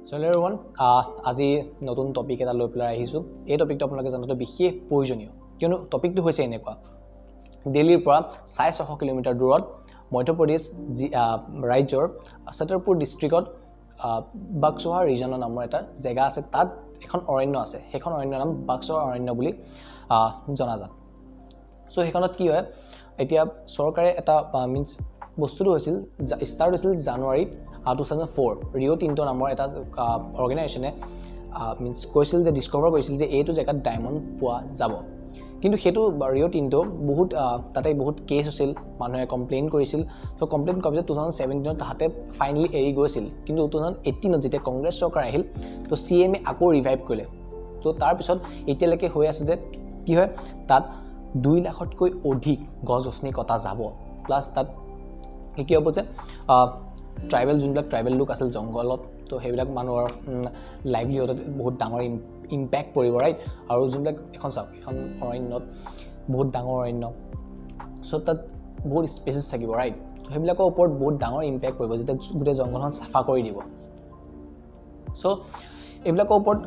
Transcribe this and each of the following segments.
So hello everyone, আজি নতুন topic এটা লৈ পেলাই আহিছো এই টপিকটো আপোনালোকে জানাটো বিশেষ প্ৰয়োজনীয় কিয়নো টপিকটো হৈছে এনেকুৱা দিল্লীৰ পৰা 600 কিলোমিটাৰ দূৰত মধ্যপ্ৰদেশ ৰাজ্যৰ সতৰপুৰ ডিস্ট্ৰিক্টত বাক্সোহা ৰিজনৰ নামৰ এটা জায়গা আছে তাত এখন অৰণ্য আছে সেইখন অৰণ্যৰ নাম বাক্সোহা অৰণ্য বুলি জনাজাত সো সেইখনত কি হয় এতিয়া চৰকাৰে এটা মিন্স বস্তুটো হৈছিল ষ্টাৰ্ট হৈছিল জানুৱাৰী 2004 ৰিও টিন্টো নামৰ এটা অৰ্গানাইজেশনে মিন্স কৈছিল যে ডিসকভাৰ কৰিছিল যে এইটো জায়গাত ডায়মণ্ড পোৱা যাব কিন্তু হেতু ৰিও টিন্টো বহুত তাতে বহুত কেছ হৈছিল মানুহে কমপ্লেইন কৰিছিল সো কমপ্লেইন কৰাৰ পিছত 2017 তাতে ফাইনালি এৰি গৈছিল কিন্তু 2018 যেতিয়া কংগ্ৰেছ চৰকাৰ আহিল তো সিএমএ আকৌ ৰিভাইভ কৰিলে তো তাৰ পিছত এতিয়ালৈকে হৈ আছে যে কি হয় তাত 2 লাখতকৈ অধিক গছ-গছনি কটা যাব প্লাস তাত কি হ'ব যে ট্ৰাইবেল যোনবিলাক ট্ৰাইবেল লোক আছিল জংগলত তো সেইবিলাক মানুহৰ লাইভলিহুডত বহুত ডাঙৰ ইম্প্যাক্ট পৰিব ৰাইট আৰু যোনবিলাক এখন অৰণ্যত বহুত ডাঙৰ অৰণ্য সো তাত বহুত স্পেসিছ থাকিব ৰাইট তো সেইবিলাকৰ ওপৰত বহুত ডাঙৰ ইম্প্যাক্ট পৰিব যেতিয়া গোটেই জংগলখন সাফা কৰি দিব সো এইবিলাকৰ ওপৰত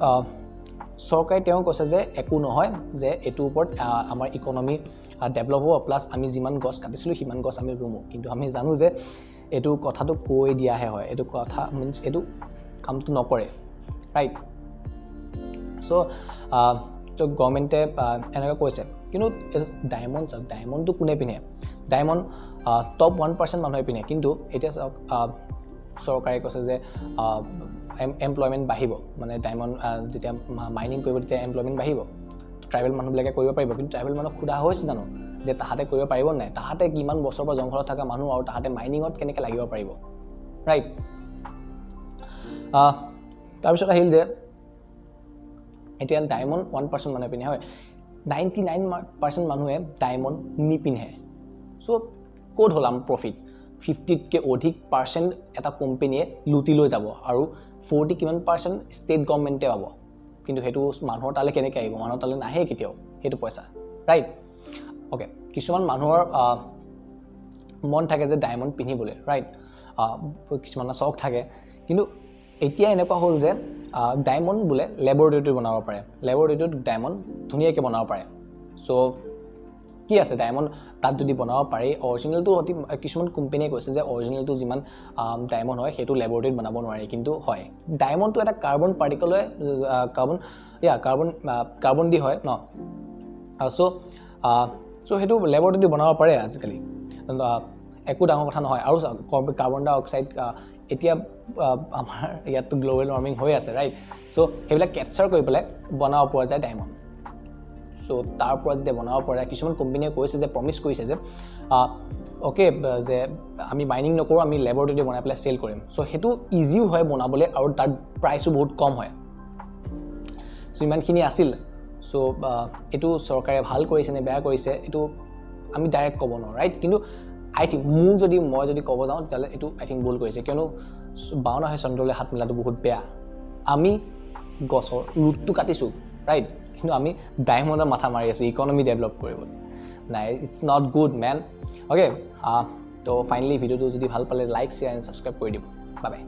চৰকাৰে তেওঁ কৈছে যে একো নহয় যে এটো ওপৰত আমাৰ ইকোনমি ডেভেলপ হ'ব প্লাস আমি যিমান গছ কাটিছিলো সিমান গছ আমি ৰুমো কিন্তু আমি জানো যে এটো কথাটো কৈ দিয়াহে হয় এটো কথা মিন্স এটো কামটো নকৰে ৰাইট সো তো গভৰ্নমেন্টে এনেকা কৈছে কিন্তু ডায়মণ্ডটো কোনে পিনে ডায়মণ্ড টপ 1% মানুহে পিনে কিন্তু এতিয়া চৰকাৰে কৈছে যে এমপ্লয়মেন্ট বাঢ়িব মানে ডায়মণ্ড যেতিয়া মাইনিং কৰিব তেতিয়া এমপ্লয়মেন্ট বাঢ়িব ট্ৰাইবেল মানুহবিলাকে কৰিব পাৰিব কিন্তু ট্ৰাইবেল মানুহ খুদা হৈছে জানো যে তাহাতে কৰিব পাৰিব নাই তাহাতে কিমান বছৰ পৰা জংঘলত থকা মানুহ আৰু তাহাতে মাইনিংত কেনেকৈ লাগিব পাৰিব ৰাইট তাৰ পিছত আহিল যে এতিয়া ডায়মণ্ড 1% মানুহে পিনে হয় 99% মানুহে ডায়মণ্ড নিপিনে সো ক'ত হলাম প্ৰফিট 50 কে অধিক পাৰ্সেন্ট এটা কোম্পানীয়ে লুটি লৈ যাব আৰু 40 কিমান পাৰ্সেন্ট ষ্টেট গভৰ্নমেন্টে পাব কিন্তু হেতু মানুহৰ তালে কেনেকৈ আহিব মানুহৰ তালে নাহে কেতিয়াও হেতু পইচা ৰাইট ওকে কিছুমান মানুহৰ মন থাকে যে ডায়মণ্ড পিন্ধিবলৈ ৰাইট কিছুমানৰ চখ থাকে কিন্তু এতিয়া এনেকুৱা হ'ল যে ডায়মণ্ড বুলে ল্যাবৰেটৰীত বনাব পাৰে ল্যাবৰেটৰীত ডায়মণ্ড ধুনীয়াকৈ বনাব পাৰে সো কি আছে ডায়মণ্ড তাত যদি বনাব পাৰে অৰিজিনালটো অতি কিছুমান কোম্পানীয়ে কৈছে যে অৰিজিনালটো যিমান ডায়মণ্ড হয় হেতু ল্যাবৰেটৰীত বনাব নোৱাৰে কিন্তু হয় ডায়মণ্ডটো এটা কাৰ্বন পাৰ্টিকল হয় কাৰ্বন দি হয় ন সো হেতু ল্যাবৰেটৰীত বনাব পাৰে আজিকালি একো ডাঙৰ কথা নহয় আৰু কাৰ্বন ডাই অক্সাইড এতিয়া আমাৰ ইয়াত গ্লোবাল ওয়াৰ্মিং হৈ আছে ৰাইট সো হেবিলাক ক্যাপচাৰ কৰি পেলাই বনাব পৰা যায় ডায়মণ্ড সো তাৰ পৰা যেতিয়া বনাব পৰা কিছুমান কোম্পানীয়ে কৈছে যে প্ৰমিস কৰিছে যে ওকে যে আমি মাইনিং নকৰো আমি ল্যাবৰেটৰীত বনাই পেলাই সেল কৰিম সো হেতু ইজিও হয় বনাবলৈ আৰু তাৰ প্ৰাইসও বহুত কম হয় সো ইমানখিনি আছিল সো এটো চৰকাৰে ভাল কৰিছে নে বেয়া কৰিছে এটো আমি ডাইৰেক্ট ক'ব নোৱাৰো ৰাইট কিন্তু আই থিংক মই যদি ক'ব যাওঁ তাহলে এটো আই থিংক ভুল কৰিছে কিয়নো 52 চন্দ্ৰলে হাত মিলাটো বহুত বেয়া আমি গছৰ ৰুটটো কাটিছো ৰাইট কিন্তু আমি ডায়মণ্ডৰ মাথা মাৰি আছো ইকোনমি ডেভেলপ কৰিব নাই it's not good man okay তো ফাইনালি ভিডিওটো যদি ভাল পালে লাইক শেয়াৰ এণ্ড সাবস্ক্ৰাইব কৰি দিব বাই বাই